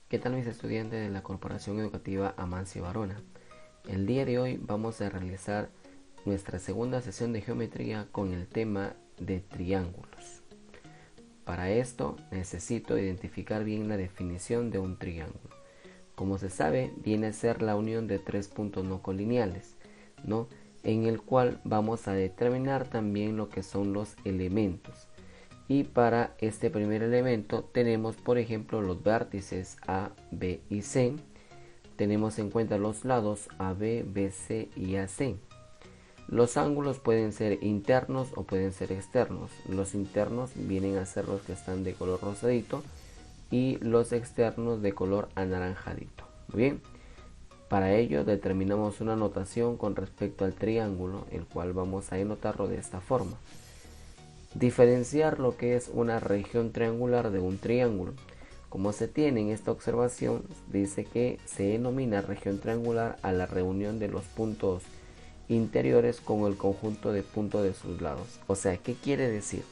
¿Qué tal mis estudiantes de la Corporación Educativa Amancio Varona? El día de hoy vamos a realizar nuestra segunda sesión de geometría con el tema de triángulos. Para esto necesito identificar bien la definición de un triángulo. Como se sabe, viene a ser la unión de tres puntos no colineales, ¿no? En el cual vamos a determinar también lo que son los elementos. Y para este primer elemento tenemos, por ejemplo, los vértices A, B y C. Tenemos en cuenta los lados AB, BC y AC. Los ángulos pueden ser internos o pueden ser externos. Los internos vienen a ser los que están de color rosadito y los externos de color anaranjadito. Muy bien. Para ello determinamos una notación con respecto al triángulo, el cual vamos a anotarlo de esta forma. Diferenciar lo que es una región triangular de un triángulo. Como se tiene en esta observación, dice que se denomina región triangular a la reunión de los puntos interiores con el conjunto de puntos de sus lados. O sea, ¿qué quiere decir?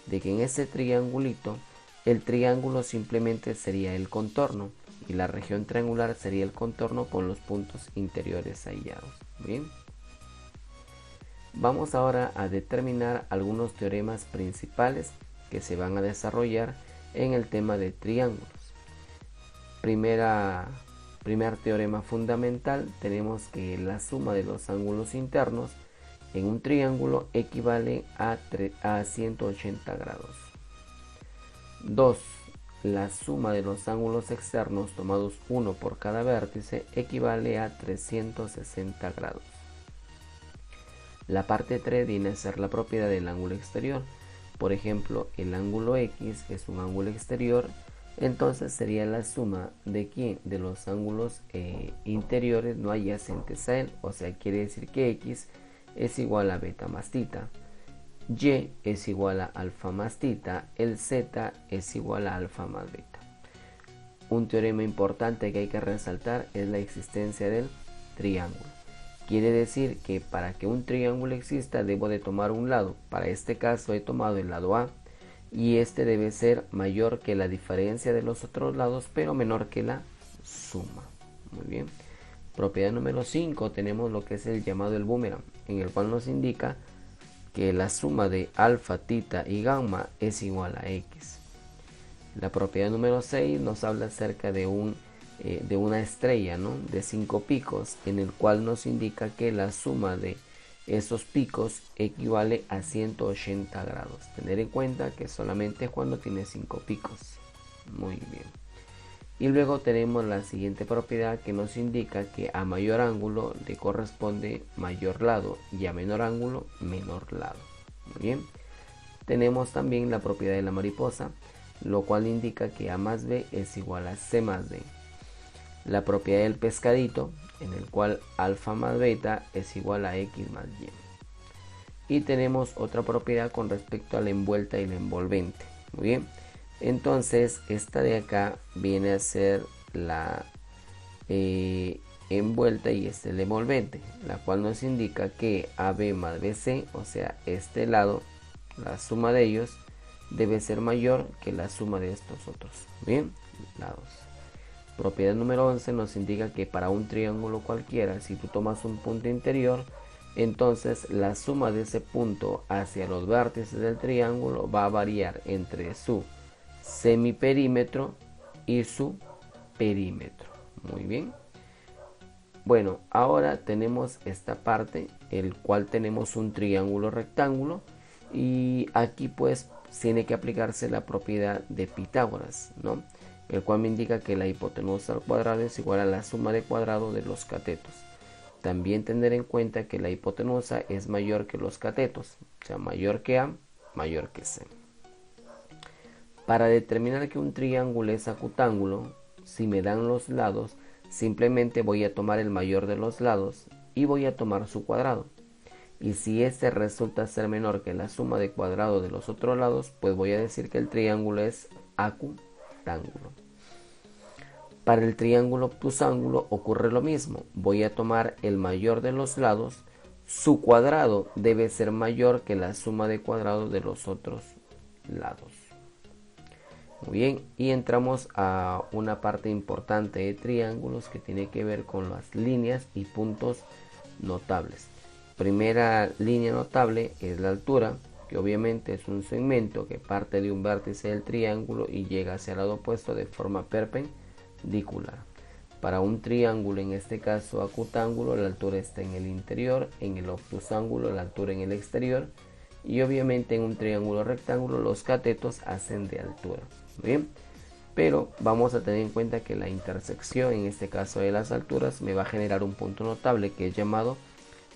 De que en este triangulito, el triángulo simplemente sería el contorno y la región triangular sería el contorno con los puntos interiores hallados. Bien. Vamos ahora a determinar algunos teoremas principales que se van a desarrollar en el tema de triángulos. Primer teorema fundamental, tenemos que la suma de los ángulos internos en un triángulo equivale a 180 grados. 2. La suma de los ángulos externos tomados uno por cada vértice equivale a 360 grados. La parte 3 viene a ser la propiedad del ángulo exterior. Por ejemplo, el ángulo X es un ángulo exterior, entonces sería la suma de ¿quién? De los ángulos interiores no adyacentes a él. O sea, quiere decir que X es igual a beta más tita, Y es igual a alfa más tita, el Z es igual a alfa más beta. Un teorema importante que hay que resaltar es la existencia del triángulo. Quiere decir que para que un triángulo exista debo de tomar un lado. Para este caso he tomado el lado A y este debe ser mayor que la diferencia de los otros lados, pero menor que la suma. Muy bien. Propiedad número 5, tenemos lo que es el llamado el boomerang, en el cual nos indica que la suma de alfa, tita y gamma es igual a X. La propiedad número 6 nos habla acerca de una estrella, ¿no? De 5 picos, en el cual nos indica que la suma de esos picos equivale a 180 grados. Tener en cuenta que solamente cuando tiene 5 picos. Muy bien. Y luego tenemos la siguiente propiedad que nos indica que a mayor ángulo le corresponde mayor lado y a menor ángulo menor lado. Muy bien. Tenemos también la propiedad de la mariposa, lo cual indica que A más B es igual a C más D. La propiedad del pescadito, en el cual alfa más beta es igual a X más Y. Y tenemos otra propiedad con respecto a la envuelta y la envolvente. Muy bien. Entonces, esta de acá viene a ser la envuelta y este el envolvente, la cual nos indica que AB más BC, o sea, este lado, la suma de ellos, debe ser mayor que la suma de estos otros. Bien, lados. Propiedad número 11 nos indica que para un triángulo cualquiera, si tú tomas un punto interior, entonces la suma de ese punto hacia los vértices del triángulo va a variar entre su semiperímetro y su perímetro. Muy bien. Bueno, ahora tenemos esta parte, el cual tenemos un triángulo rectángulo y aquí pues tiene que aplicarse la propiedad de Pitágoras, ¿no? El cual me indica que la hipotenusa al cuadrado es igual a la suma de cuadrado de los catetos. También tener en cuenta que la hipotenusa es mayor que los catetos, o sea, mayor que A, mayor que C. Para determinar que un triángulo es acutángulo, si me dan los lados, simplemente voy a tomar el mayor de los lados y voy a tomar su cuadrado. Y si este resulta ser menor que la suma de cuadrado de los otros lados, pues voy a decir que el triángulo es acutángulo. Para el triángulo obtusángulo ocurre lo mismo. Voy a tomar el mayor de los lados. Su cuadrado debe ser mayor que la suma de cuadrados de los otros lados. Muy bien, y entramos a una parte importante de triángulos que tiene que ver con las líneas y puntos notables. Primera línea notable es la altura, que obviamente es un segmento que parte de un vértice del triángulo y llega hacia el lado opuesto de forma perpendicular. Para un triángulo, en este caso acutángulo, la altura está en el interior, en el obtusángulo la altura en el exterior, y obviamente en un triángulo rectángulo los catetos hacen de altura. Bien, pero vamos a tener en cuenta que la intersección, en este caso de las alturas, me va a generar un punto notable que es llamado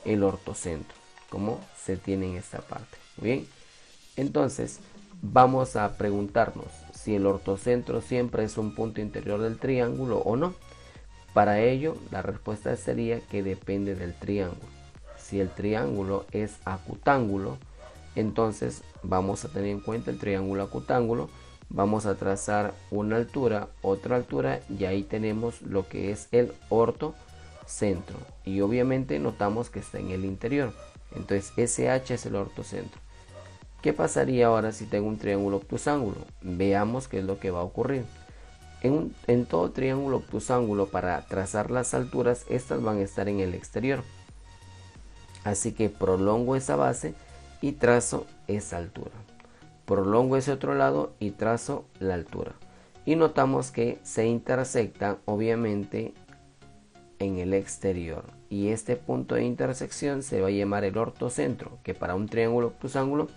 el ortocentro, como se tiene en esta parte. Muy bien, entonces vamos a preguntarnos si el ortocentro siempre es un punto interior del triángulo o no. Para ello, la respuesta sería que depende del triángulo. Si el triángulo es acutángulo, entonces vamos a tener en cuenta el triángulo acutángulo, vamos a trazar una altura, otra altura, y ahí tenemos lo que es el ortocentro. Y obviamente notamos que está en el interior. Entonces SH es el ortocentro. ¿Qué pasaría ahora si tengo un triángulo obtusángulo? Veamos qué es lo que va a ocurrir. En todo triángulo obtusángulo, para trazar las alturas, estas van a estar en el exterior. Así que prolongo esa base y trazo esa altura. Prolongo ese otro lado y trazo la altura. Y notamos que se intersectan obviamente en el exterior. Y este punto de intersección se va a llamar el ortocentro, que para un triángulo obtusángulo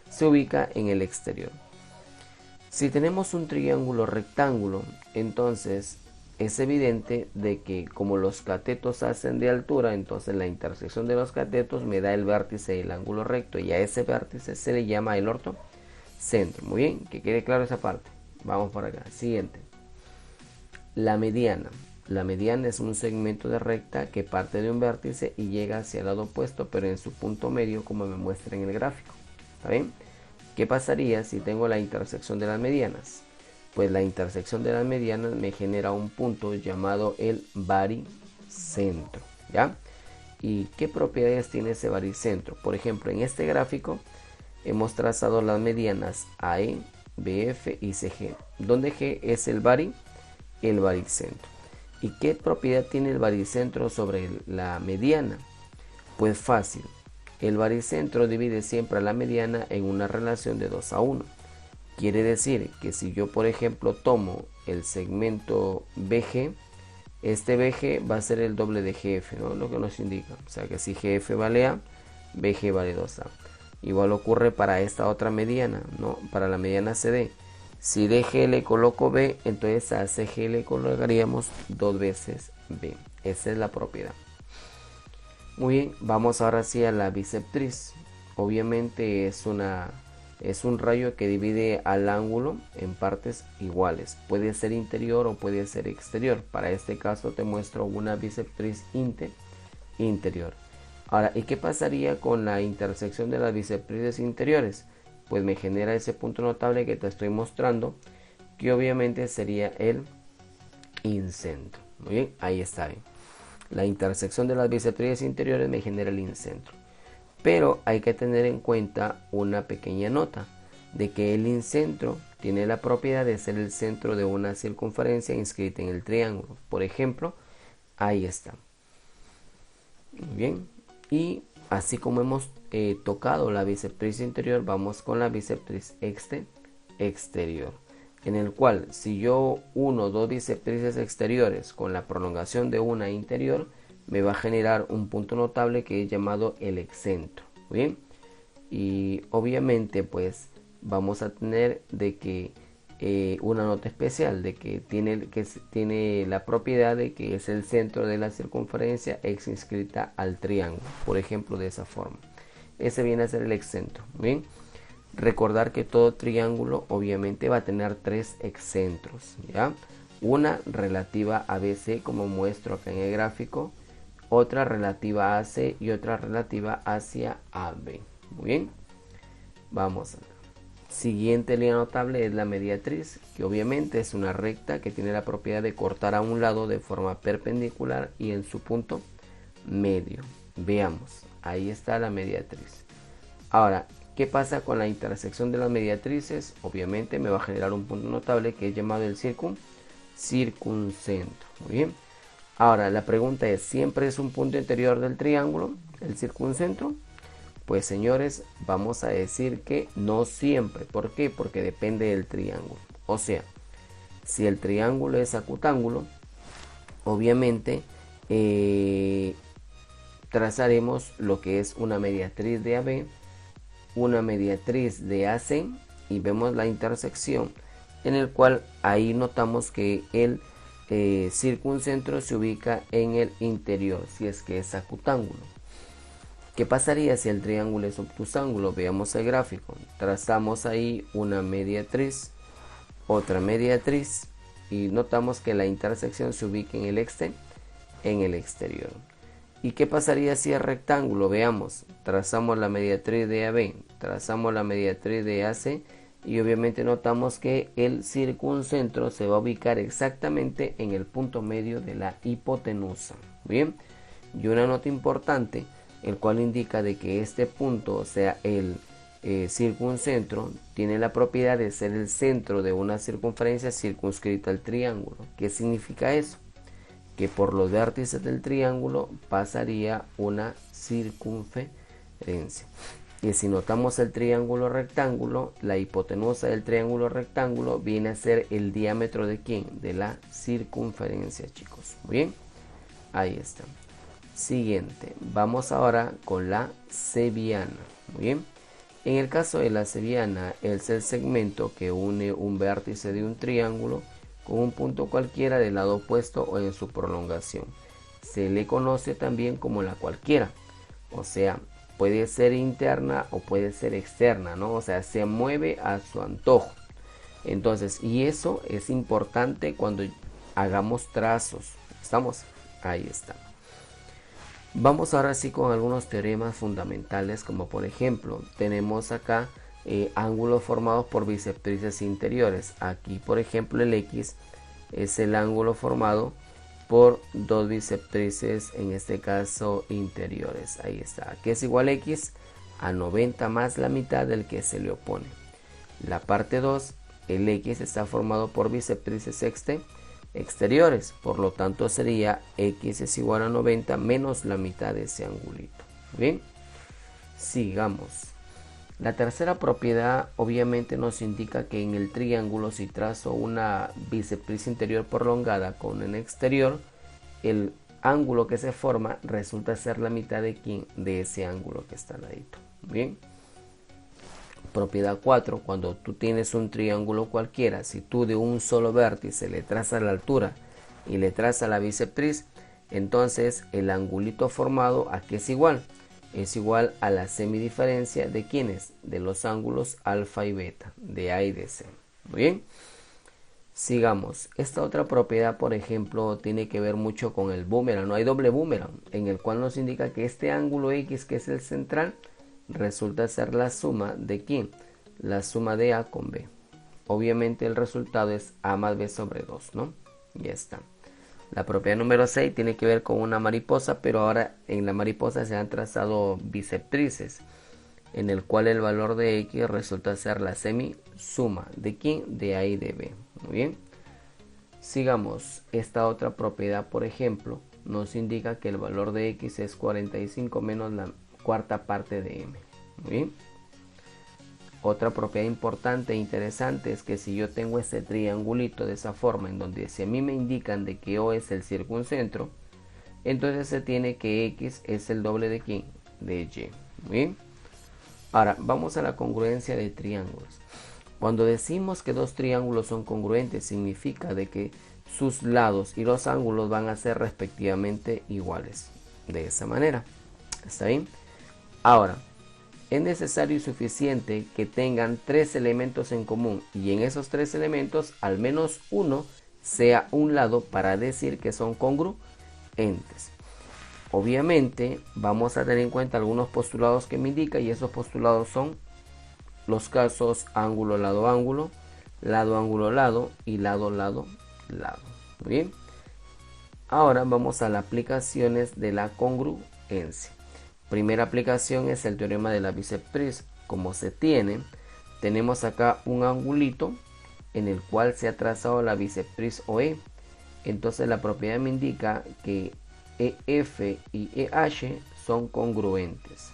se ubica en el exterior. Si tenemos un triángulo rectángulo, entonces es evidente de que como los catetos hacen de altura, entonces la intersección de los catetos me da el vértice del ángulo recto, y a ese vértice se le llama el ortocentro. Muy bien, que quede claro esa parte. Vamos por acá. Siguiente. La mediana. La mediana es un segmento de recta que parte de un vértice y llega hacia el lado opuesto, pero en su punto medio, como me muestra en el gráfico. ¿Está bien? ¿Qué pasaría si tengo la intersección de las medianas? Pues la intersección de las medianas me genera un punto llamado el baricentro, ¿ya? ¿Y qué propiedades tiene ese baricentro? Por ejemplo, en este gráfico hemos trazado las medianas AE, BF y CG, donde G es el baricentro. ¿Y qué propiedad tiene el baricentro sobre la mediana? Pues fácil. El baricentro divide siempre a la mediana en una relación de 2:1. Quiere decir que si yo, por ejemplo, tomo el segmento BG, este BG va a ser el doble de GF, ¿no? Lo que nos indica. O sea que si GF vale A, BG vale 2A. Igual ocurre para esta otra mediana, ¿no? Para la mediana CD. Si DG le coloco B, entonces a CG le colocaríamos 2 veces B. Esa es la propiedad. Muy bien, vamos ahora sí a la bisectriz. Obviamente es un rayo que divide al ángulo en partes iguales. Puede ser interior o puede ser exterior. Para este caso te muestro una bisectriz interior. Ahora, ¿y qué pasaría con la intersección de las bisectrices interiores? Pues me genera ese punto notable que te estoy mostrando, que obviamente sería el incentro. Muy bien, ahí está bien. La intersección de las bisectrices interiores me genera el incentro. Pero hay que tener en cuenta una pequeña nota, de que el incentro tiene la propiedad de ser el centro de una circunferencia inscrita en el triángulo. Por ejemplo, ahí está. Muy bien. Y así como hemos tocado la bisectriz interior, vamos con la bisectriz exterior, en el cual si yo uno dos bisectrices exteriores con la prolongación de una interior, me va a generar un punto notable que es llamado el excentro. Bien, y obviamente pues vamos a tener de que una nota especial de que tiene la propiedad de que es el centro de la circunferencia ex inscrita al triángulo, por ejemplo, de esa forma. Ese viene a ser el excentro. Bien, recordar que todo triángulo obviamente va a tener 3 excentros, ¿ya? Una relativa a BC, como muestro acá en el gráfico, otra relativa a AC y otra relativa hacia AB. Muy bien, vamos a ver. Siguiente línea notable es la mediatriz, que obviamente es una recta que tiene la propiedad de cortar a un lado de forma perpendicular y en su punto medio. Veamos, ahí está la mediatriz. Ahora, ¿Qué pasa con la intersección de las mediatrices? Obviamente me va a generar un punto notable que es llamado el circuncentro. Muy bien. Ahora la pregunta es, ¿siempre es un punto interior del triángulo el circuncentro? Pues señores, vamos a decir que no siempre. ¿Por qué? Porque depende del triángulo. O sea, si el triángulo es acutángulo, obviamente trazaremos lo que es una mediatriz de AB, una mediatriz de AC y vemos la intersección en el cual ahí notamos que el circuncentro se ubica en el interior si es que es acutángulo. ¿Qué pasaría si el triángulo es obtusángulo? Veamos el gráfico. Trazamos ahí una mediatriz, otra mediatriz y notamos que la intersección se ubica en el exterior. ¿Y qué pasaría si es rectángulo? Veamos, trazamos la mediatriz de AB, trazamos la mediatriz de AC y obviamente notamos que el circuncentro se va a ubicar exactamente en el punto medio de la hipotenusa. Bien, y una nota importante, el cual indica de que este punto, o sea el circuncentro, tiene la propiedad de ser el centro de una circunferencia circunscrita al triángulo. ¿Qué significa eso? Que por los vértices del triángulo pasaría una circunferencia. Y si notamos el triángulo rectángulo, la hipotenusa del triángulo rectángulo viene a ser el diámetro de ¿quién? De la circunferencia, chicos. Muy bien, ahí está. Siguiente, vamos ahora con la cebiana. Muy bien, en el caso de la cebiana es el segmento que une un vértice de un triángulo con un punto cualquiera del lado opuesto o en su prolongación. Se le conoce también como la cualquiera, o sea, puede ser interna o puede ser externa, ¿no? O sea, se mueve a su antojo. Entonces, y eso es importante cuando hagamos trazos. ¿Estamos? Ahí está. Vamos ahora sí con algunos teoremas fundamentales, como por ejemplo, tenemos acá ángulos formados por bisectrices interiores. Aquí, por ejemplo, el X es el ángulo formado por dos bisectrices, en este caso interiores. Ahí está, que es igual a X a 90 más la mitad del que se le opone. La parte 2, el X está formado por bisectrices exteriores, por lo tanto sería X es igual a 90 menos la mitad de ese angulito. Bien, sigamos. La tercera propiedad obviamente nos indica que en el triángulo, si trazo una bisectriz interior prolongada con un exterior, el ángulo que se forma resulta ser la mitad de ¿quién? De ese ángulo que está al ladito. Bien. Propiedad 4, cuando tú tienes un triángulo cualquiera, si tú de un solo vértice le trazas la altura y le trazas la bisectriz, entonces el angulito formado aquí es igual a la semidiferencia de ¿quiénes? De los ángulos alfa y beta, de A y de C. Muy bien. Sigamos. Esta otra propiedad, por ejemplo, tiene que ver mucho con el boomerang. No hay doble boomerang, en el cual nos indica que este ángulo X, que es el central, resulta ser la suma de ¿quién? La suma de A con B. Obviamente el resultado es A más B sobre 2, ¿no? Ya está. La propiedad número 6 tiene que ver con una mariposa, pero ahora en la mariposa se han trazado bisectrices, en el cual el valor de X resulta ser la semisuma de ¿quién? De A y de B. Muy bien. Sigamos. Esta otra propiedad, por ejemplo, nos indica que el valor de X es 45 menos la cuarta parte de M. Muy bien. Otra propiedad importante e interesante es que si yo tengo este triangulito de esa forma, en donde si a mí me indican de que O es el circuncentro, entonces se tiene que X es el doble de ¿quién? De Y. Muy bien. Ahora, vamos a la congruencia de triángulos. Cuando decimos que dos triángulos son congruentes, significa de que sus lados y los ángulos van a ser respectivamente iguales. De esa manera. ¿Está bien? Ahora, es necesario y suficiente que tengan tres elementos en común y en esos tres elementos al menos uno sea un lado para decir que son congruentes. Obviamente vamos a tener en cuenta algunos postulados que me indican, y esos postulados son los casos ángulo, lado, ángulo, ángulo, lado y lado, lado, lado. Muy bien. Ahora vamos a las aplicaciones de la congruencia. Primera aplicación es el teorema de la bisectriz. como se tiene, tenemos acá un angulito en el cual se ha trazado la bisectriz OE. Entonces la propiedad me indica que EF y EH son congruentes,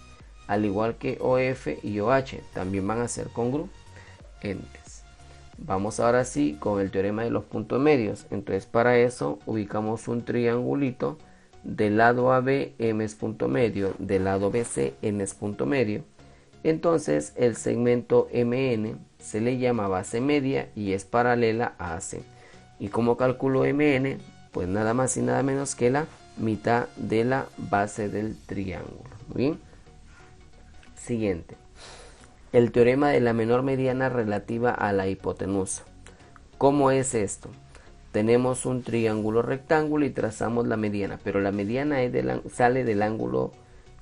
al igual que OF y OH también van a ser congruentes. Vamos ahora sí con el teorema de los puntos medios. Entonces para eso ubicamos un triangulito. Del lado AB M es punto medio, del lado BC N es punto medio. Entonces el segmento MN se le llama base media y es paralela a AC. ¿Y cómo calculo MN? Pues nada más y nada menos que la mitad de la base del triángulo. Muy bien. Siguiente. El teorema de la menor mediana relativa a la hipotenusa. ¿Cómo es esto? Tenemos un triángulo rectángulo y trazamos la mediana, pero la mediana es sale del ángulo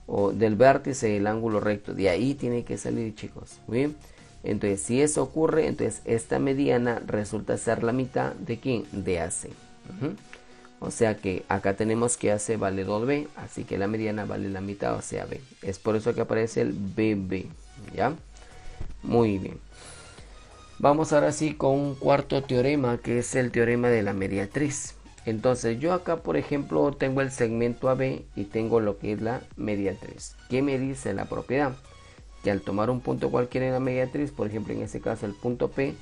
o del vértice del ángulo recto. De ahí tiene que salir, chicos. Muy bien. Entonces, si eso ocurre, entonces esta mediana resulta ser la mitad de ¿quién? De AC. O sea que acá tenemos que AC vale 2B, así que la mediana vale la mitad, o sea B. Es por eso que aparece el BB. ¿Ya? Muy bien. Vamos ahora sí con un cuarto teorema, que es el teorema de la mediatriz. Entonces yo acá, por ejemplo, tengo el segmento AB y tengo lo que es la mediatriz. ¿Qué me dice la propiedad? Que al tomar un punto cualquiera en la mediatriz, por ejemplo en este caso el punto P,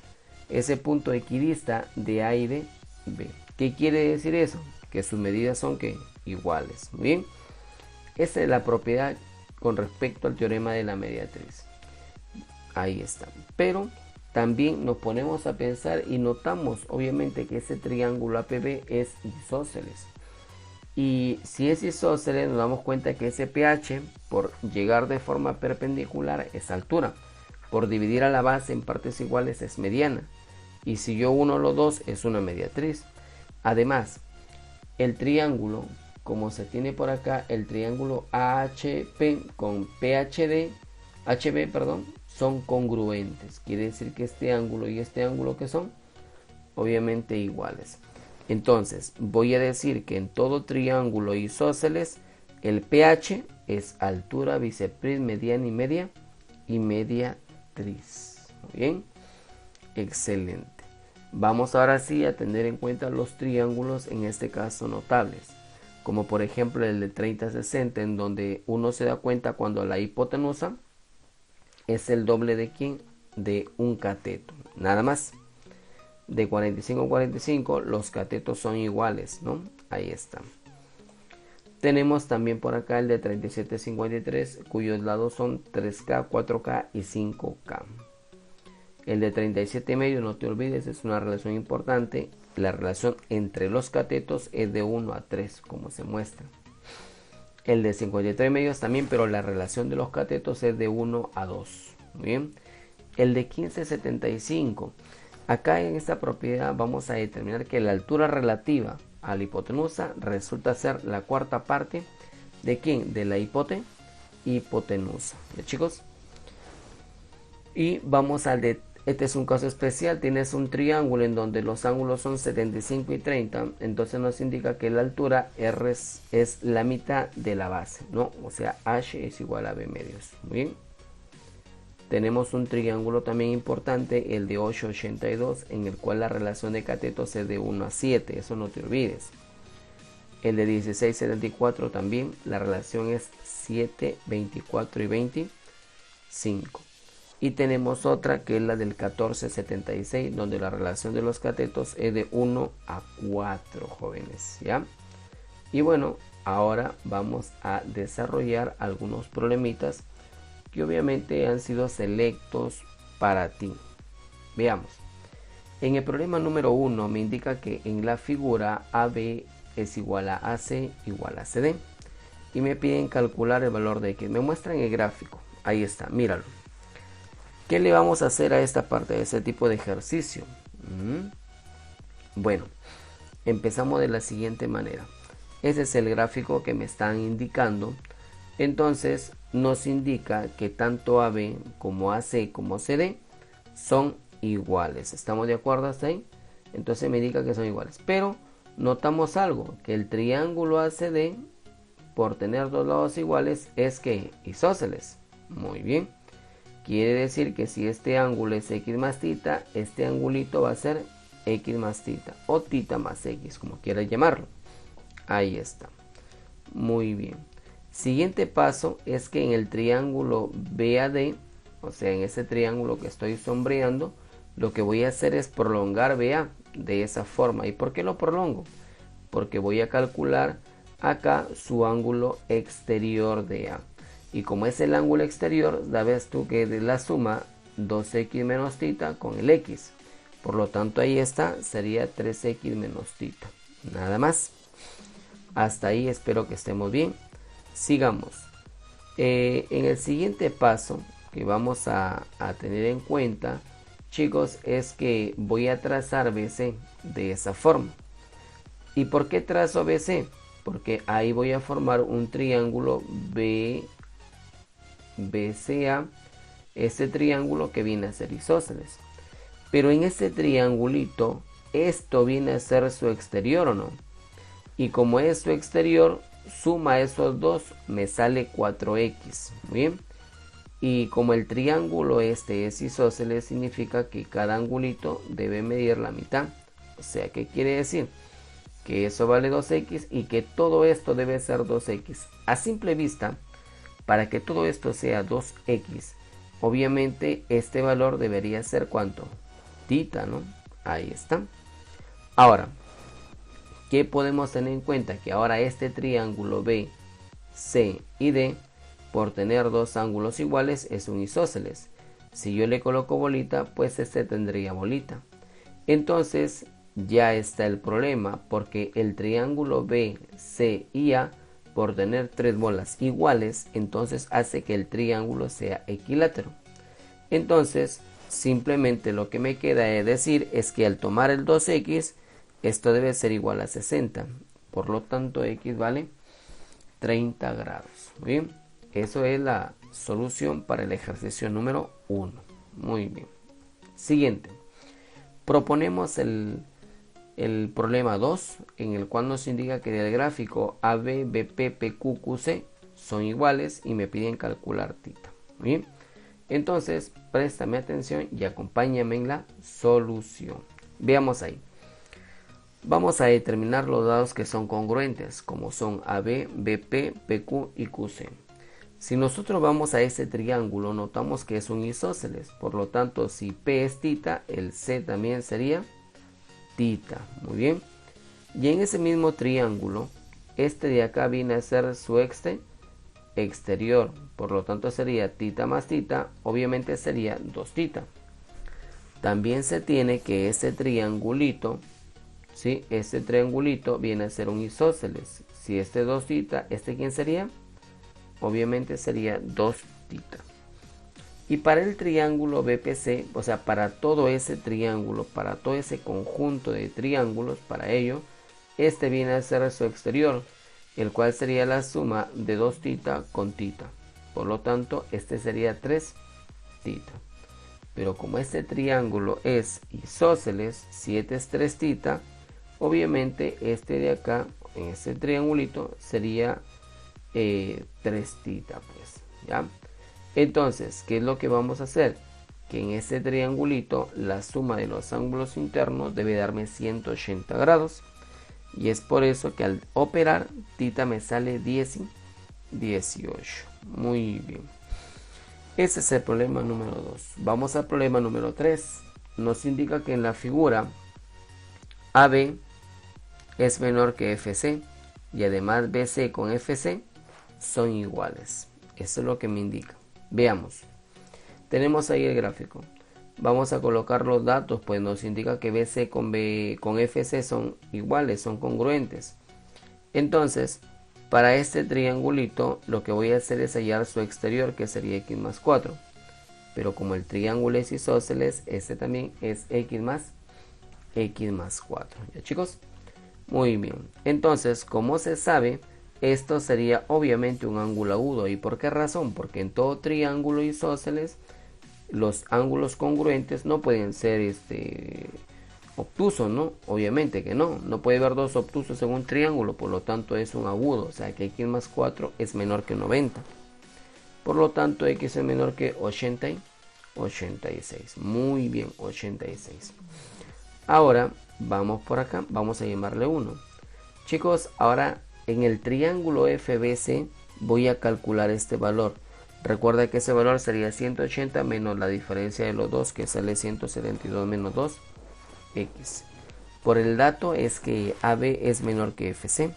ese punto equidista de A y de B. ¿Qué quiere decir eso? Que sus medidas son ¿qué? Iguales. Muy bien. Esa es la propiedad con respecto al teorema de la mediatriz. Ahí está. Pero también nos ponemos a pensar y notamos obviamente que ese triángulo APB es isósceles. Y si es isósceles nos damos cuenta que ese pH por llegar de forma perpendicular es altura. Por dividir a la base en partes iguales es mediana. Y si yo uno los dos es una mediatriz. Además, el triángulo, como se tiene por acá, el triángulo AHP con PHD, HB, perdón, son congruentes. Quiere decir que este ángulo y este ángulo que son obviamente iguales. Entonces voy a decir que en todo triángulo isósceles el pH es altura, bisectriz, mediana y mediatriz. Muy bien, excelente. Vamos ahora sí a tener en cuenta los triángulos, en este caso notables, como por ejemplo el de 30-60, en donde uno se da cuenta cuando la hipotenusa es el doble de ¿quién? De un cateto, nada más. De 45-45 los catetos son iguales, ¿no? Ahí está. Tenemos también por acá el de 37-53, cuyos lados son 3K, 4K y 5K. El de 37,5, no te olvides, es una relación importante. La relación entre los catetos es de 1 a 3, como se muestra. El de 53,5 también, pero la relación de los catetos es de 1 a 2. Muy bien. El de 15-75. Acá en esta propiedad vamos a determinar que la altura relativa a la hipotenusa resulta ser la cuarta parte de ¿quién? De la hipotenusa. ¿Ya, chicos? Y vamos al de... Este es un caso especial. Tienes un triángulo en donde los ángulos son 75 y 30. Entonces nos indica que la altura R es la mitad de la base, ¿no? O sea, H es igual a B medios. Muy bien. Tenemos un triángulo también importante, el de 8-82, en el cual la relación de catetos es de 1 a 7. Eso no te olvides. El de 16-74 también, la relación es 7, 24 y 25. Y tenemos otra que es la del 14-76, donde la relación de los catetos es de 1 a 4, jóvenes, ¿ya? Y bueno, ahora vamos a desarrollar algunos problemitas que obviamente han sido selectos para ti. Veamos. En el problema número 1 me indica que en la figura AB es igual a AC igual a CD. Y me piden calcular el valor de X. Me muestran el gráfico. Ahí está, míralo. ¿Qué le vamos a hacer a esta parte de ese tipo de ejercicio? Bueno, empezamos de la siguiente manera. Ese es el gráfico que me están indicando. Entonces nos indica que tanto AB como AC como CD son iguales. ¿Estamos de acuerdo hasta ahí? Entonces me indica que son iguales. Pero notamos algo, que el triángulo ACD, por tener dos lados iguales, es que isósceles. Muy bien. Quiere decir que si este ángulo es x más tita, este angulito va a ser x más tita o tita más x, como quieras llamarlo. Ahí está. Muy bien. Siguiente paso es que en el triángulo BAD, o sea, en ese triángulo que estoy sombreando, lo que voy a hacer es prolongar BA de esa forma. ¿Y por qué lo prolongo? Porque voy a calcular acá su ángulo exterior de A. Y como es el ángulo exterior, sabes tú que de la suma 2x menos tita con el x. Por lo tanto, ahí está, sería 3x menos tita. Nada más. Hasta ahí espero que estemos bien. Sigamos. En el siguiente paso que vamos a tener en cuenta, chicos, es que voy a trazar BC de esa forma. ¿Y por qué trazo BC? Porque ahí voy a formar un triángulo BCA, este triángulo que viene a ser isósceles. Pero en este triangulito, esto viene a ser su exterior, ¿o no? Y como es su exterior, suma esos dos, me sale 4x. Muy bien. Y como el triángulo este es isósceles, significa que cada angulito debe medir la mitad. O sea, ¿qué quiere decir? Que eso vale 2x y que todo esto debe ser 2x. A simple vista, para que todo esto sea 2x, obviamente este valor debería ser ¿cuánto? Tita, ¿no? Ahí está. Ahora, ¿qué podemos tener en cuenta? Que ahora este triángulo B, C y D, por tener dos ángulos iguales, es un isósceles. Si yo le coloco bolita, pues este tendría bolita. Entonces, ya está el problema, porque el triángulo B, C y A, por tener tres bolas iguales, entonces hace que el triángulo sea equilátero. Entonces, simplemente lo que me queda de decir es que al tomar el 2x, esto debe ser igual a 60. Por lo tanto, x vale 30 grados. Muy bien. Eso es la solución para el ejercicio número 1. Muy bien. Siguiente. Proponemos el problema 2, en el cual nos indica que del gráfico AB, BP, PQ, QC son iguales y me piden calcular tita. Muy bien. Entonces, préstame atención y acompáñame en la solución. Veamos ahí. Vamos a determinar los dados que son congruentes, como son AB, BP, PQ y QC. Si nosotros vamos a este triángulo, notamos que es un isósceles. Por lo tanto, si P es tita, el C también sería tita. Muy bien. Y en ese mismo triángulo, este de acá viene a ser su exterior. Por lo tanto, sería tita más tita. Obviamente sería 2 tita. También se tiene que este triangulito, ¿sí? Este triangulito viene a ser un isósceles. Si este 2 tita, ¿este quién sería? Obviamente sería 2 tita. Y para el triángulo BPC, o sea, para todo ese triángulo, para todo ese conjunto de triángulos, para ello, este viene a ser su exterior, el cual sería la suma de 2 tita con tita. Por lo tanto, este sería 3 tita. Pero como este triángulo es isósceles, si este es 3 tita, obviamente este de acá, en este triangulito, sería 3 tita, pues, ¿ya? Entonces, ¿qué es lo que vamos a hacer? Que en este triangulito, la suma de los ángulos internos debe darme 180 grados. Y es por eso que al operar, tita me sale 10 y 18. Muy bien. Ese es el problema número 2. Vamos al problema número 3. Nos indica que en la figura AB es menor que FC y además BC con FC son iguales. Eso es lo que me indica. Veamos. Tenemos ahí el gráfico. Vamos a colocar los datos, pues nos indica que BC con FC son iguales, son congruentes. Entonces, para este triangulito, lo que voy a hacer es hallar su exterior, que sería x más 4. Pero como el triángulo es isósceles, este también es x más 4. ¿Ya, chicos? Muy bien. Entonces, como se sabe, esto sería obviamente un ángulo agudo. ¿Y por qué razón? Porque en todo triángulo isósceles, los ángulos congruentes no pueden ser obtusos, ¿no? Obviamente que no. No puede haber dos obtusos en un triángulo, por lo tanto es un agudo. O sea que x más 4 es menor que 90. Por lo tanto, x es menor que 85. 86. Muy bien, 86. Ahora vamos por acá, vamos a llamarle 1. Chicos, ahora en el triángulo FBC voy a calcular este valor. Recuerda que ese valor sería 180 menos la diferencia de los dos, que sale 172 menos 2, X. Por el dato es que AB es menor que FC,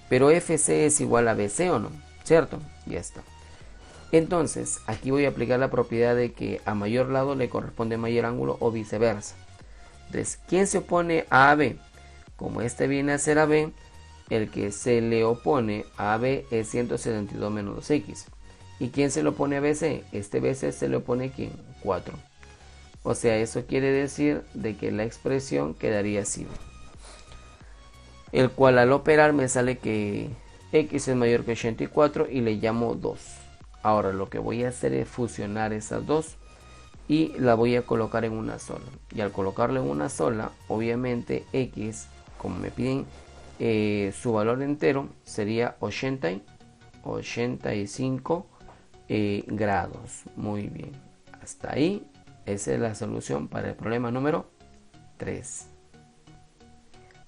pero FC es igual a BC, ¿o no? ¿Cierto? Ya está. Entonces, aquí voy a aplicar la propiedad de que a mayor lado le corresponde mayor ángulo o viceversa. Entonces, ¿quién se opone a AB? Como este viene a ser AB, el que se le opone a AB es 172 menos 2X. ¿Y quién se le opone a BC? Este BC se le opone ¿quién? 4. O sea, eso quiere decir de que la expresión quedaría así. El cual al operar me sale que X es mayor que 84 y le llamo 2. Ahora lo que voy a hacer es fusionar esas dos y la voy a colocar en una sola. Y al colocarla en una sola, obviamente X, como me piden su valor entero, sería 85 grados. Muy bien. Hasta ahí, esa es la solución para el problema número 3.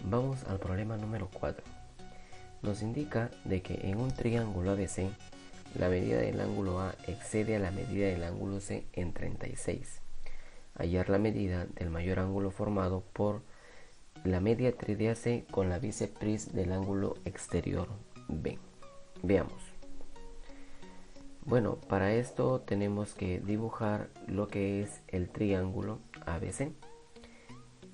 Vamos al problema número 4. Nos indica de que en un triángulo ABC, la medida del ángulo A excede a la medida del ángulo C en 36. Hallar la medida del mayor ángulo formado por la mediatriz de AC con la bisectriz del ángulo exterior B. Veamos. Bueno, para esto tenemos que dibujar lo que es el triángulo ABC,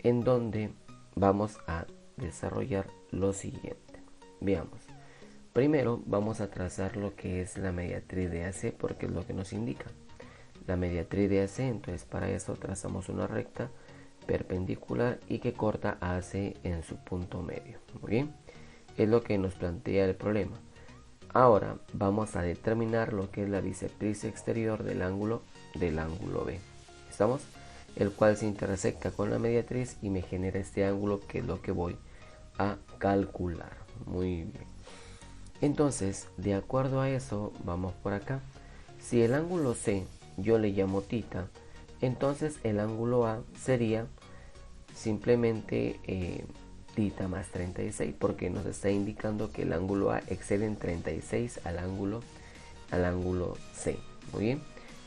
en donde vamos a desarrollar lo siguiente. Veamos. Primero vamos a trazar lo que es la mediatriz de AC, porque es lo que nos indica la mediatriz de AC. Entonces para eso trazamos una recta perpendicular y que corta a AC en su punto medio. Muy bien, es lo que nos plantea el problema. Ahora vamos a determinar lo que es la bisectriz exterior del ángulo B. ¿Estamos? El cual se intersecta con la mediatriz y me genera este ángulo, que es lo que voy a calcular. Muy bien. Entonces, de acuerdo a eso, vamos por acá. Si el ángulo C yo le llamo θ, entonces el ángulo A sería simplemente θ más 36, porque nos está indicando que el ángulo A excede en 36 al ángulo C. Muy bien.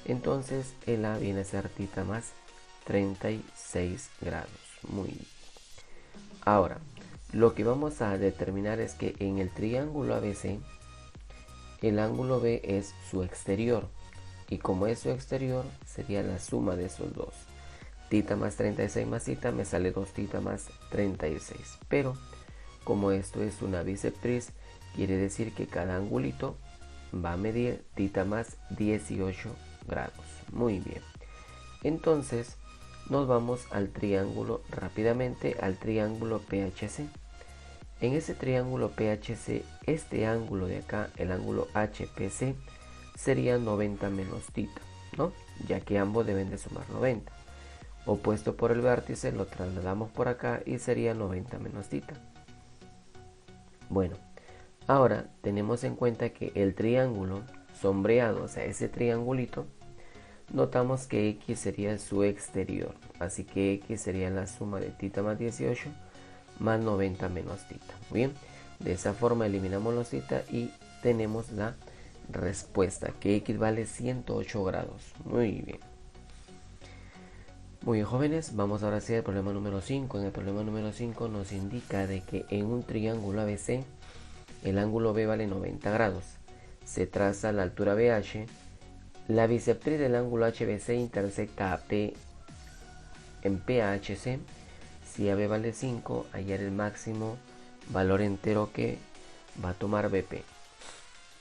Entonces el A viene a ser θ más 36 grados. Muy bien. Ahora, lo que vamos a determinar es que en el triángulo ABC, el ángulo B es su exterior. Y como es su exterior, sería la suma de esos dos. Θ más 36 más θ me sale 2θ más 36. Pero como esto es una bisectriz, quiere decir que cada angulito va a medir θ más 18 grados. Muy bien. Entonces nos vamos al triángulo rápidamente, al triángulo PHC. En ese triángulo PHC, este ángulo de acá, el ángulo HPC, sería 90 menos θ, ¿no? Ya que ambos deben de sumar 90. Opuesto por el vértice, lo trasladamos por acá y sería 90 menos θ. Bueno, ahora tenemos en cuenta que el triángulo sombreado, o sea, ese triangulito, notamos que X sería su exterior. Así que X sería la suma de θ más 18 más 90 menos θ. Muy bien, de esa forma eliminamos los θ y tenemos la respuesta, que X vale 108 grados. Muy bien. Muy bien, jóvenes, vamos ahora sí al problema número 5. En el problema número 5 nos indica de que en un triángulo ABC el ángulo B vale 90 grados. Se traza la altura BH. La bisectriz del ángulo HBC intersecta a P en PHC. Si AB vale 5, hallar el máximo valor entero que va a tomar BP.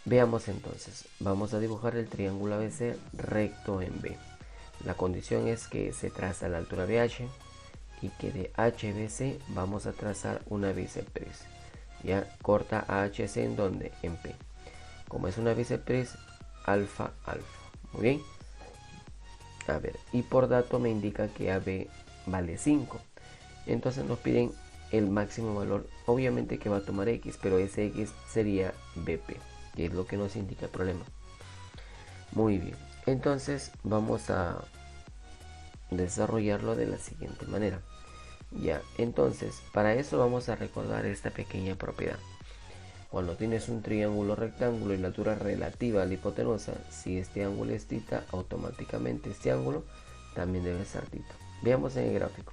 Veamos entonces, vamos a dibujar el triángulo ABC recto en B. La condición es que se traza la altura BH y que de HBC vamos a trazar una bisectriz. Ya corta a HC en donde, en P. Como es una bisectriz, alfa, alfa. Muy bien. A ver, y por dato me indica que AB vale 5. Entonces nos piden el máximo valor, obviamente que va a tomar X, pero ese X sería BP, que es lo que nos indica el problema. Muy bien, entonces vamos a desarrollarlo de la siguiente manera. Ya, entonces, para eso vamos a recordar esta pequeña propiedad. Cuando tienes un triángulo rectángulo y la altura relativa a la hipotenusa, si este ángulo es θ, automáticamente este ángulo también debe ser θ. Veamos en el gráfico.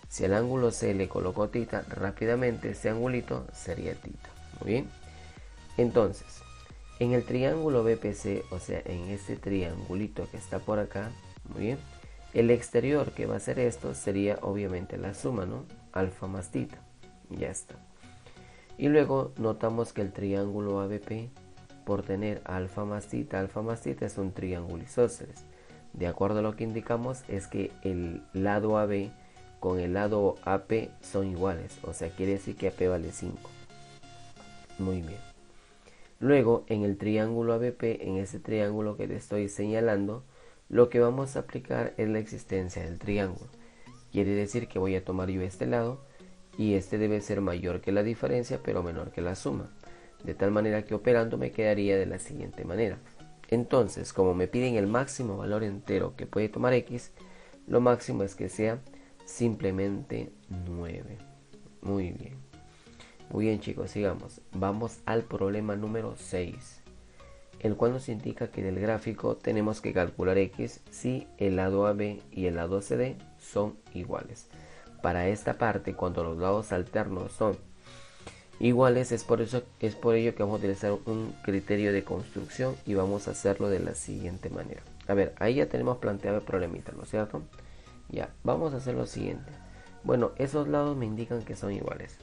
Si al ángulo C le colocó θ, rápidamente este angulito sería θ. Muy bien. Entonces, en el triángulo BPC, o sea, en este triangulito que está por acá, muy bien, el exterior que va a ser esto sería obviamente la suma, ¿no? Alfa más θ. Ya está. Y luego notamos que el triángulo ABP, por tener alfa más θ es un triángulo isósceles. De acuerdo a lo que indicamos es que el lado AB con el lado AP son iguales, o sea, quiere decir que AP vale 5. Muy bien. Luego, en el triángulo ABP, en ese triángulo que te estoy señalando, lo que vamos a aplicar es la existencia del triángulo. Quiere decir que voy a tomar yo este lado y este debe ser mayor que la diferencia pero menor que la suma, de tal manera que operando me quedaría de la siguiente manera. Entonces, como me piden el máximo valor entero que puede tomar x, lo máximo es que sea simplemente 9. Muy bien. Muy bien, chicos, sigamos. Vamos al problema número 6, el cual nos indica que del gráfico tenemos que calcular x si el lado AB y el lado CD son iguales. Para esta parte, cuando los lados alternos son iguales, es por ello que vamos a utilizar un criterio de construcción y vamos a hacerlo de la siguiente manera. A ver, ahí ya tenemos planteado el problemita, ¿no es cierto? Ya, vamos a hacer lo siguiente. Bueno, esos lados me indican que son iguales.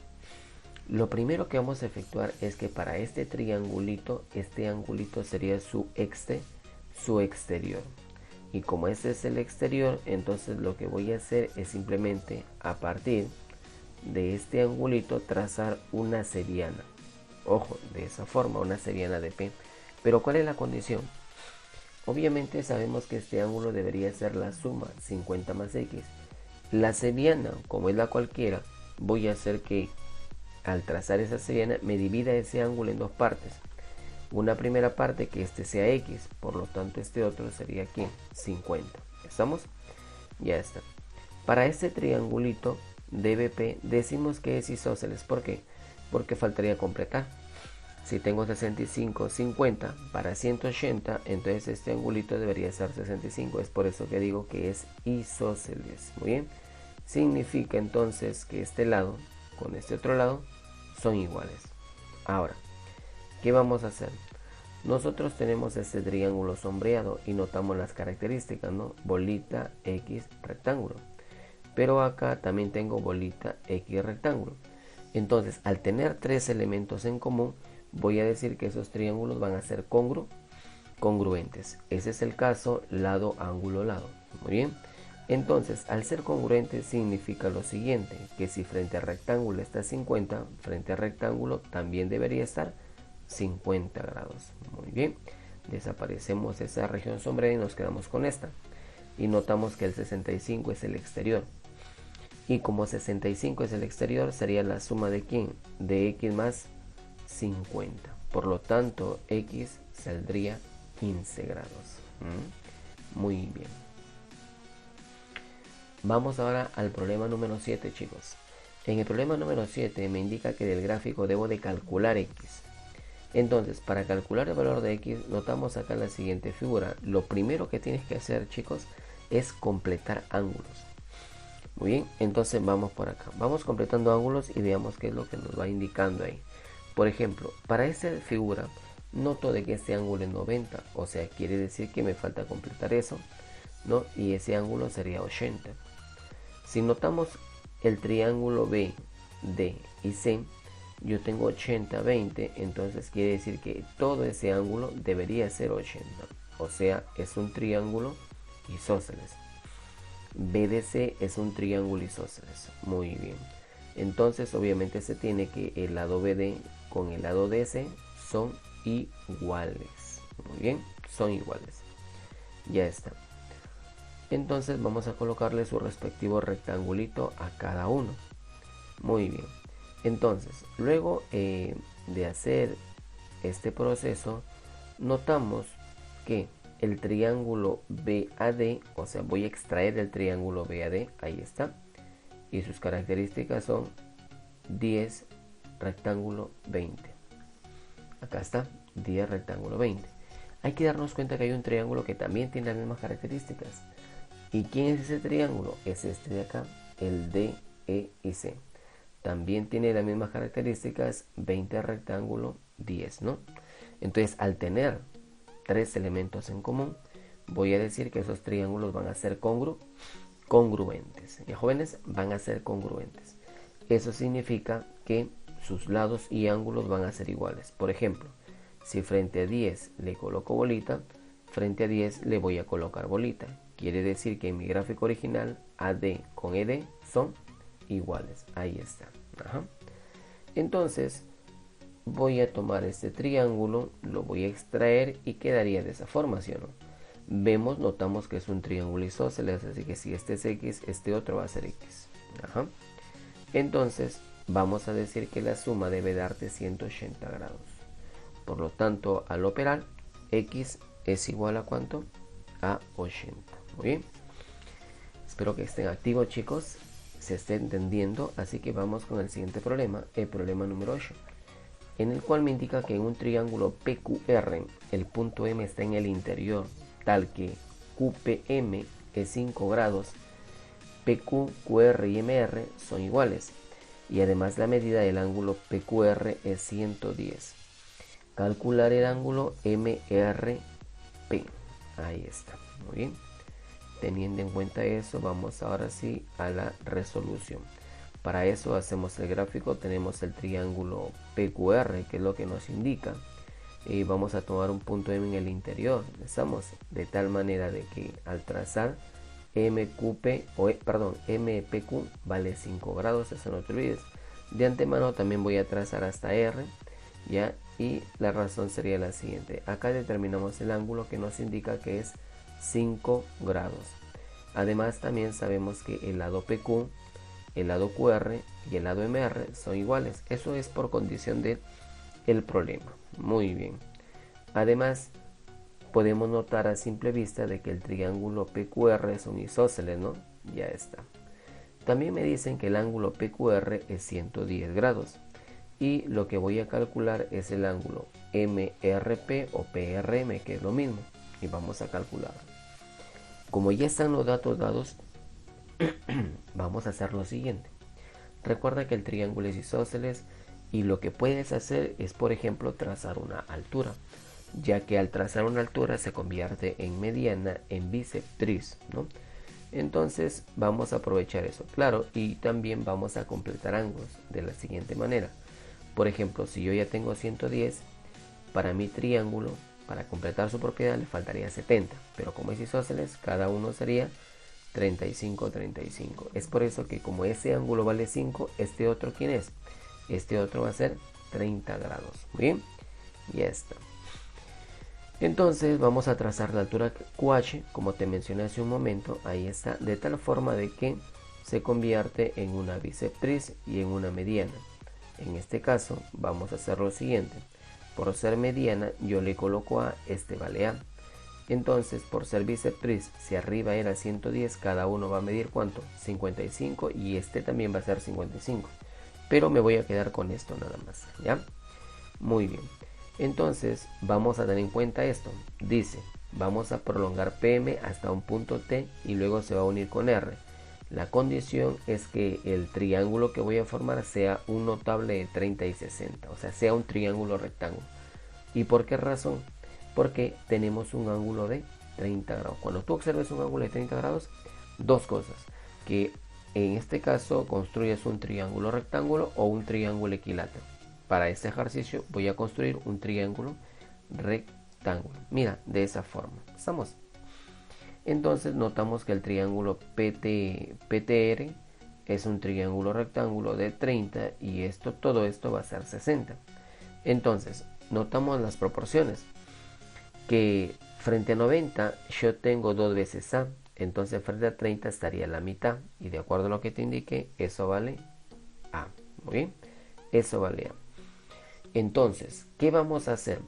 Lo primero que vamos a efectuar es que para este triangulito, este angulito sería su exterior. Y como este es el exterior, entonces lo que voy a hacer es simplemente a partir de este angulito trazar una seriana. Ojo, de esa forma, una seriana de P. Pero ¿cuál es la condición? Obviamente sabemos que este ángulo debería ser la suma 50 más X. La seriana, como es la cualquiera, voy a hacer que al trazar esa seriana me divida ese ángulo en dos partes. Una primera parte que este sea X, por lo tanto este otro sería aquí 50. ¿Estamos? Ya está. Para este triangulito DBP decimos que es isósceles. ¿Por qué? Porque faltaría completar. Si tengo 65, 50 para 180, entonces este angulito debería ser 65. Es por eso que digo que es isósceles. Muy bien. Significa entonces que este lado con este otro lado son iguales. Ahora, ¿qué vamos a hacer? Nosotros tenemos este triángulo sombreado y notamos las características, ¿no? Bolita, X, rectángulo. Pero acá también tengo bolita, X, rectángulo. Entonces, al tener tres elementos en común, voy a decir que esos triángulos van a ser congruentes. Ese es el caso lado, ángulo, lado. Muy bien. Entonces, al ser congruente significa lo siguiente, que si frente al rectángulo está 50, frente al rectángulo también debería estar 50 grados. Muy bien, desaparecemos esa región sombreada y nos quedamos con esta. Y notamos que el 65 es el exterior. Y como 65 es el exterior, sería la suma de ¿quién? De X más 50. Por lo tanto, X saldría 15 grados. Muy bien. Vamos ahora al problema número 7, chicos. En el problema número 7 me indica que del gráfico debo de calcular X. Entonces, para calcular el valor de X, notamos acá en la siguiente figura. Lo primero que tienes que hacer, chicos, es completar ángulos. Muy bien, entonces vamos por acá. Vamos completando ángulos y veamos qué es lo que nos va indicando ahí. Por ejemplo, para esta figura, noto de que este ángulo es 90. O sea, quiere decir que me falta completar eso, ¿no? Y ese ángulo sería 80. Si notamos el triángulo B, D y C, yo tengo 80, 20, entonces quiere decir que todo ese ángulo debería ser 80. O sea, es un triángulo isósceles. BDC es un triángulo isósceles. Muy bien. Entonces, obviamente se tiene que el lado BD con el lado DC son iguales. Muy bien, son iguales. Ya está. Entonces vamos a colocarle su respectivo rectangulito a cada uno. Muy bien. Entonces, luego de hacer este proceso, notamos que el triángulo BAD, o sea, voy a extraer el triángulo BAD, ahí está, y sus características son 10, rectángulo 20. Acá está, 10, rectángulo 20. Hay que darnos cuenta que hay un triángulo que también tiene las mismas características. ¿Y quién es ese triángulo? Es este de acá, el DE y C. También tiene las mismas características, 20, rectángulo 10, ¿no? Entonces, al tener tres elementos en común, voy a decir que esos triángulos van a ser congruentes. ¿Ya, jóvenes? Van a ser congruentes. Eso significa que sus lados y ángulos van a ser iguales. Por ejemplo, si frente a 10 le coloco bolita, frente a 10 le voy a colocar bolita. Quiere decir que en mi gráfico original AD con ED son iguales. Ahí está. Ajá. Entonces voy a tomar este triángulo, lo voy a extraer y quedaría de esa forma, ¿sí o no? Notamos que es un triángulo isósceles, así que si este es X, este otro va a ser X. Ajá. Entonces vamos a decir que la suma debe darte 180 grados. Por lo tanto, al operar, X es igual a ¿cuánto? A 80. Muy bien. Espero que estén activos, chicos, se esté entendiendo. Así que vamos con el siguiente problema, el problema número 8, en el cual me indica que en un triángulo PQR el punto M está en el interior, tal que QPM es 5 grados, PQ, QR y MR son iguales, y además la medida del ángulo PQR es 110. Calcular el ángulo MRP. Ahí está, muy bien. Teniendo en cuenta eso, vamos ahora sí a la resolución. Para eso hacemos el gráfico, tenemos el triángulo PQR, que es lo que nos indica. Y vamos a tomar un punto M en el interior, estamos, de tal manera de que al trazar MPQ vale 5 grados, eso no te olvides. De antemano también voy a trazar hasta R, ¿ya? Y la razón sería la siguiente. Acá determinamos el ángulo que nos indica que es 5 grados. Además también sabemos que el lado PQ, el lado QR y el lado MR son iguales. Eso es por condición del problema. Muy bien. Además podemos notar a simple vista de que el triángulo PQR es un isósceles, ¿no? Ya está. También me dicen que el ángulo PQR es 110 grados. Y lo que voy a calcular es el ángulo MRP o PRM, que es lo mismo. Y vamos a calcularlo. Como ya están los datos dados, vamos a hacer lo siguiente. Recuerda que el triángulo es isósceles y lo que puedes hacer es, por ejemplo, trazar una altura, ya que al trazar una altura se convierte en mediana en bisectriz, ¿no? Entonces vamos a aprovechar eso, claro, y también vamos a completar ángulos de la siguiente manera. Por ejemplo, si yo ya tengo 110, para mi triángulo, para completar su propiedad le faltaría 70, pero como es isósceles, cada uno sería 35, 35. Es por eso que como ese ángulo vale 5, este otro, ¿quién es? Este otro va a ser 30 grados. Muy bien, ya está. Entonces vamos a trazar la altura QH, como te mencioné hace un momento, ahí está, de tal forma de que se convierte en una bisectriz y en una mediana. En este caso vamos a hacer lo siguiente. Por ser mediana yo le coloco A, este vale A. Entonces por ser bisectriz, si arriba era 110, cada uno va a medir ¿cuánto? 55 y este también va a ser 55. Pero me voy a quedar con esto nada más, ¿ya? Muy bien. Entonces vamos a tener en cuenta esto. Dice, vamos a prolongar PM hasta un punto T y luego se va a unir con R. La condición es que el triángulo que voy a formar sea un notable de 30 y 60, o sea, sea un triángulo rectángulo. ¿Y por qué razón? Porque tenemos un ángulo de 30 grados. Cuando tú observes un ángulo de 30 grados, dos cosas, que en este caso construyes un triángulo rectángulo o un triángulo equilátero. Para este ejercicio voy a construir un triángulo rectángulo. Mira, de esa forma. ¿Estamos? Entonces notamos que el triángulo PTR es un triángulo rectángulo de 30 y todo esto va a ser 60. Entonces, notamos las proporciones. Que frente a 90 yo tengo 2 veces A. Entonces frente a 30 estaría la mitad. Y de acuerdo a lo que te indique, eso vale A. Muy bien. Eso vale A. Entonces, ¿qué vamos a hacer?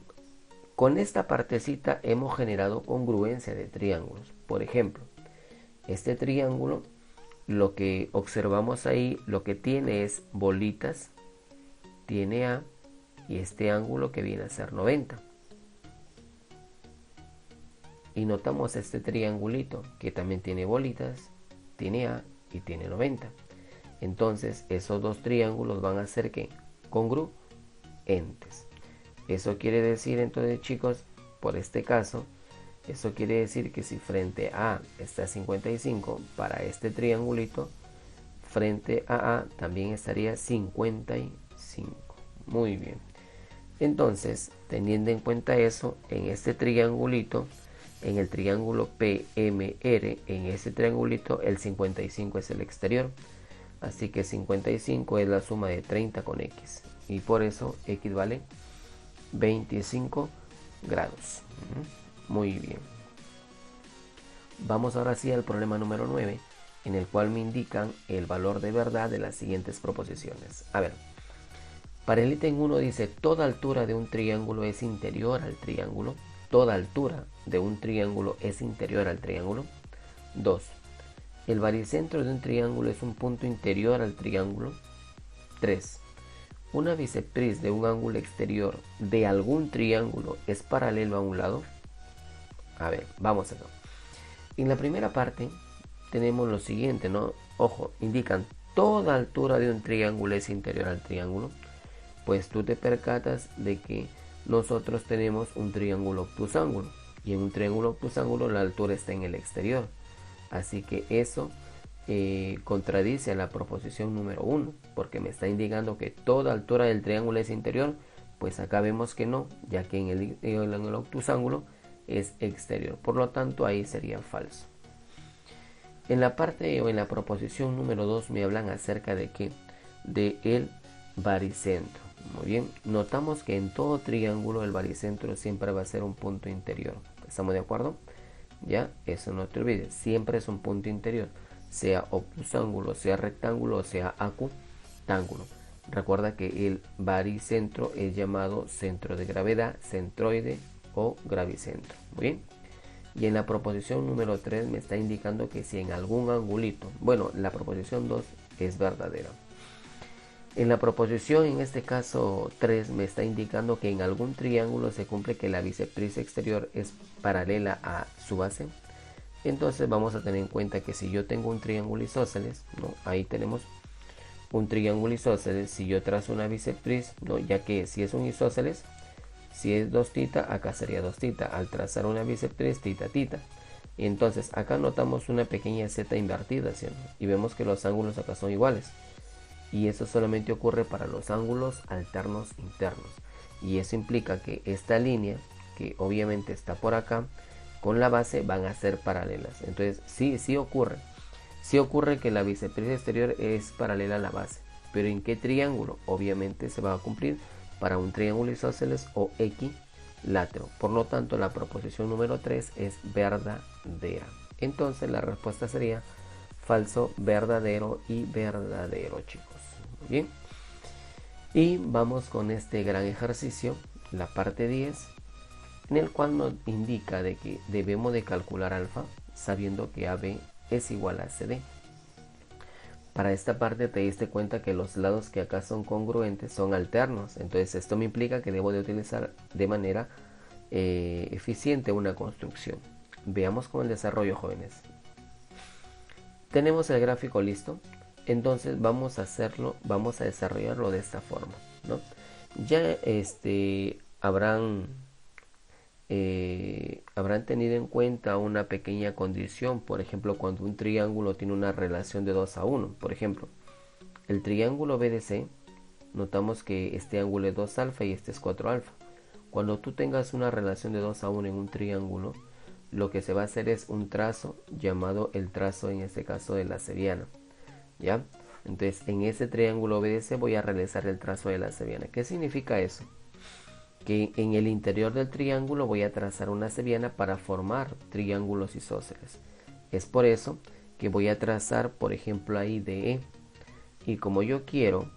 Con esta partecita hemos generado congruencia de triángulos. Por ejemplo, este triángulo, lo que observamos ahí, lo que tiene es bolitas, tiene A, y este ángulo que viene a ser 90. Y notamos este triangulito que también tiene bolitas, tiene A y tiene 90. Entonces esos dos triángulos van a ser ¿qué? Congruentes. Eso quiere decir entonces, chicos, por este caso, eso quiere decir que si frente a está 55, para este triangulito, frente a A también estaría 55. Muy bien. Entonces, teniendo en cuenta eso, en este triangulito, en el triángulo PMR, en ese triangulito, el 55 es el exterior. Así que 55 es la suma de 30 con X. Y por eso X vale 25 grados. Muy bien. Vamos ahora sí al problema número 9, en el cual me indican el valor de verdad de las siguientes proposiciones. A ver, para el ítem 1 dice, toda altura de un triángulo es interior al triángulo. Toda altura de un triángulo es interior al triángulo. 2. El baricentro de un triángulo es un punto interior al triángulo. 3. Una bisectriz de un ángulo exterior de algún triángulo es paralelo a un lado. A ver, vamos a ver. En la primera parte tenemos lo siguiente, ¿no? Ojo, indican toda altura de un triángulo es interior al triángulo. Pues tú te percatas de que nosotros tenemos un triángulo obtusángulo. Y en un triángulo obtusángulo la altura está en el exterior. Así que eso contradice a la proposición número 1, porque me está indicando que toda altura del triángulo es interior. Pues acá vemos que no, ya que en el obtusángulo es exterior. Por lo tanto, ahí sería falso. En la parte o en la proposición número 2 me hablan acerca de qué? De el baricentro. Muy bien, notamos que en todo triángulo el baricentro siempre va a ser un punto interior. ¿Estamos de acuerdo? Ya, eso no te olvides, siempre es un punto interior, sea obtusángulo, sea rectángulo o sea acutángulo. Recuerda que el baricentro es llamado centro de gravedad, centroide o gravicentro. Muy bien. Y en la proposición número 3 me está indicando que si en algún angulito, bueno, la proposición 2 es verdadera. En la proposición, en este caso 3, me está indicando que en algún triángulo se cumple que la bisectriz exterior es paralela a su base. Entonces vamos a tener en cuenta que si yo tengo un triángulo isósceles, ¿no? Ahí tenemos un triángulo isósceles. Si yo trazo una bisectriz, ¿no? Ya que si es un isósceles, si es 2 θ, acá sería 2 θ. Al trazar una bisectriz, θ. Y entonces acá notamos una pequeña z invertida, ¿sí? Y vemos que los ángulos acá son iguales. Y eso solamente ocurre para los ángulos alternos internos. Y eso implica que esta línea, que obviamente está por acá, con la base van a ser paralelas. Entonces sí ocurre. Sí ocurre que la bisectriz exterior es paralela a la base. Pero ¿en qué triángulo? Obviamente se va a cumplir para un triángulo isósceles o equilátero. Por lo tanto, la proposición número 3 es verdadera. Entonces la respuesta sería falso, verdadero y verdadero, chicos. Muy bien. Y vamos con este gran ejercicio, la parte 10, en el cual nos indica de que debemos de calcular alfa sabiendo que AB es igual a CD. Para esta parte te diste cuenta que los lados que acá son congruentes son alternos. Entonces esto me implica que debo de utilizar de manera eficiente una construcción. Veamos con el desarrollo, jóvenes. Tenemos el gráfico listo. Entonces vamos a hacerlo, vamos a desarrollarlo de esta forma, ¿no? Ya habrán tenido en cuenta una pequeña condición, por ejemplo, cuando un triángulo tiene una relación de 2 a 1. Por ejemplo, el triángulo BDC, notamos que este ángulo es 2 alfa y este es 4 alfa. Cuando tú tengas una relación de 2 a 1 en un triángulo, lo que se va a hacer es un trazo llamado el trazo, en este caso, de la seriana. ¿Ya? Entonces en ese triángulo BDC voy a realizar el trazo de la seriana. ¿Qué significa eso? Que en el interior del triángulo voy a trazar una seriana para formar triángulos isósceles. Es por eso que voy a trazar, por ejemplo, ahí DE. Y como yo quiero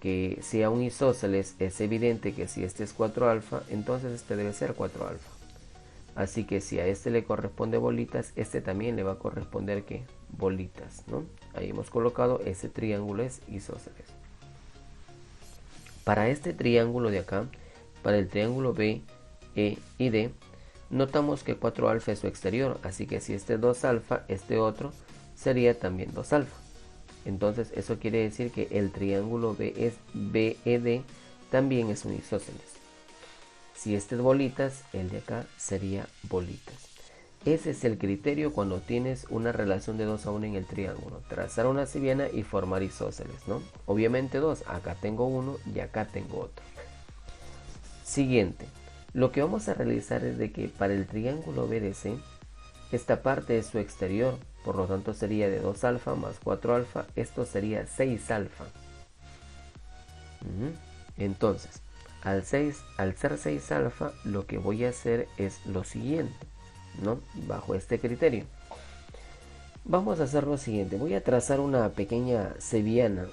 que sea un isósceles, es evidente que si este es 4 alfa, entonces este debe ser 4 alfa. Así que si a este le corresponde bolitas, este también le va a corresponder ¿qué? Bolitas, ¿no? Ahí hemos colocado ese triángulo es isósceles. Para este triángulo de acá, para el triángulo B, E y D, notamos que 4 alfa es su exterior, así que si este es 2 alfa, este otro sería también 2 alfa. Entonces eso quiere decir que el triángulo BED también es un isósceles. Si este es bolitas, el de acá sería bolitas. Ese es el criterio cuando tienes una relación de 2 a 1 en el triángulo. Trazar una sibiana y formar isósceles, ¿no? Obviamente 2, acá tengo uno y acá tengo otro. Siguiente. Lo que vamos a realizar es de que para el triángulo BDC, esta parte es su exterior, por lo tanto sería de 2 alfa más 4 alfa, esto sería 6 alfa. Entonces, al ser 6 alfa, lo que voy a hacer es lo siguiente, ¿no? Bajo este criterio. Vamos a hacer lo siguiente, voy a trazar una pequeña sebiana.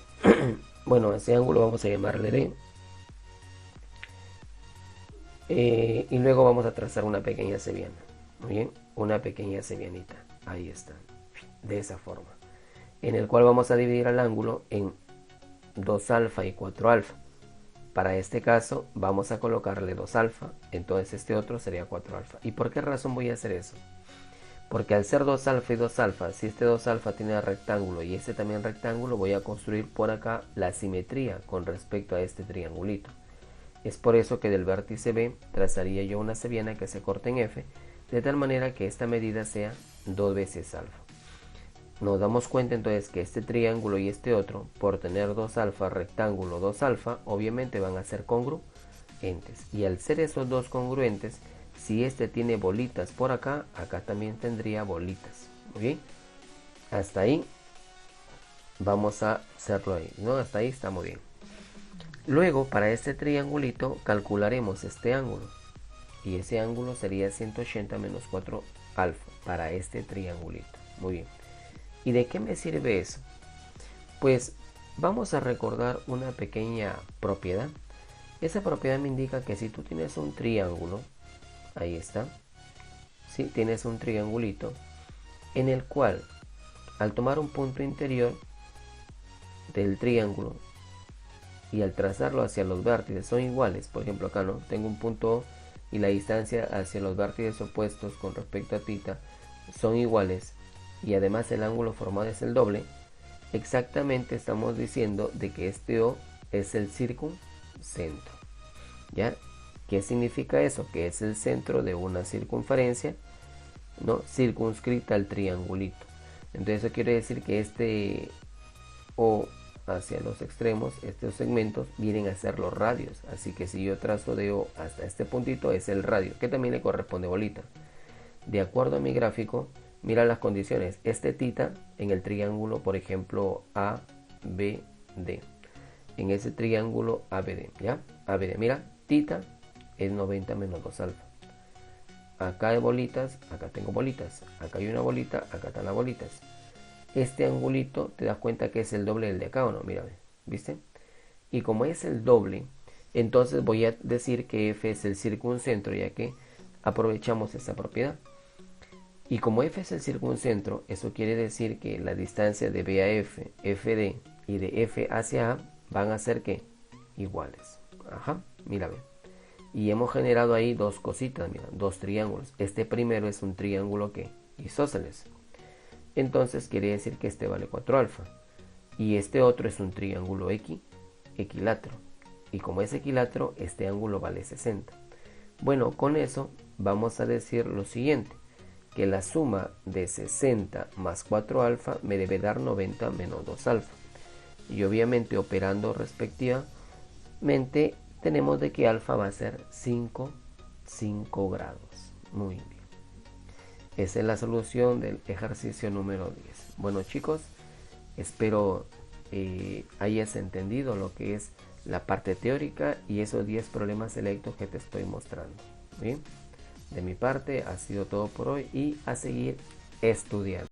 Bueno, ese ángulo vamos a llamarle D. Y luego vamos a trazar una pequeña sebiana. Muy bien, una pequeña sebianita. Ahí está, de esa forma. En el cual vamos a dividir al ángulo en 2 alfa y 4 alfa. Para este caso vamos a colocarle 2 alfa, entonces este otro sería 4 alfa. ¿Y por qué razón voy a hacer eso? Porque al ser 2 alfa y 2 alfa, si este 2 alfa tiene rectángulo y este también rectángulo, voy a construir por acá la simetría con respecto a este triangulito. Es por eso que del vértice B trazaría yo una sebiana que se corte en F, de tal manera que esta medida sea 2 veces alfa. Nos damos cuenta entonces que este triángulo y este otro, por tener 2 alfa, rectángulo 2 alfa, obviamente van a ser congruentes. Y al ser esos dos congruentes, si este tiene bolitas por acá, acá también tendría bolitas. Muy bien. Hasta ahí vamos a hacerlo ahí, ¿no? Hasta ahí está muy bien. Luego, para este triangulito, calcularemos este ángulo. Y ese ángulo sería 180 menos 4 alfa para este triangulito. Muy bien. ¿Y de qué me sirve eso? Pues vamos a recordar una pequeña propiedad. Esa propiedad me indica que si tú tienes un triángulo, ahí está, si tienes un triangulito en el cual al tomar un punto interior del triángulo y al trazarlo hacia los vértices son iguales, por ejemplo acá no, tengo un punto O y la distancia hacia los vértices opuestos con respecto a θ son iguales y además el ángulo formado es el doble, exactamente estamos diciendo de que este O es el circuncentro. ¿Ya? ¿Qué significa eso? Que es el centro de una circunferencia, ¿no? Circunscrita al triangulito. Entonces eso quiere decir que este O hacia los extremos, estos segmentos vienen a ser los radios. Así que si yo trazo de O hasta este puntito es el radio, que también le corresponde bolita. De acuerdo a mi gráfico, mira las condiciones. Este θ en el triángulo, por ejemplo, ABD. En ese triángulo ABD, ¿ya? ABD, mira, θ es 90 menos 2 alfa. Acá hay bolitas, acá tengo bolitas. Acá hay una bolita, acá están las bolitas. Este angulito, te das cuenta que es el doble del de acá, ¿o no? Mírame, ¿viste? Y como es el doble, entonces voy a decir que F es el circuncentro, ya que aprovechamos esa propiedad. Y como F es el circuncentro, eso quiere decir que la distancia de B a F, FD y de F hacia A van a ser ¿qué? Iguales. Ajá, mírame. Y hemos generado ahí dos cositas, mira, dos triángulos. Este primero es un triángulo que isósceles. Entonces quiere decir que este vale 4 alfa. Y este otro es un triángulo equilátero. Y como es equilátero, este ángulo vale 60. Bueno, con eso vamos a decir lo siguiente. Que la suma de 60 más 4 alfa me debe dar 90 menos 2 alfa. Y obviamente operando respectivamente tenemos de que alfa va a ser 5 grados. Muy bien. Esa es la solución del ejercicio número 10. Bueno chicos, espero hayas entendido lo que es la parte teórica y esos 10 problemas selectos que te estoy mostrando. Bien. De mi parte ha sido todo por hoy y a seguir estudiando.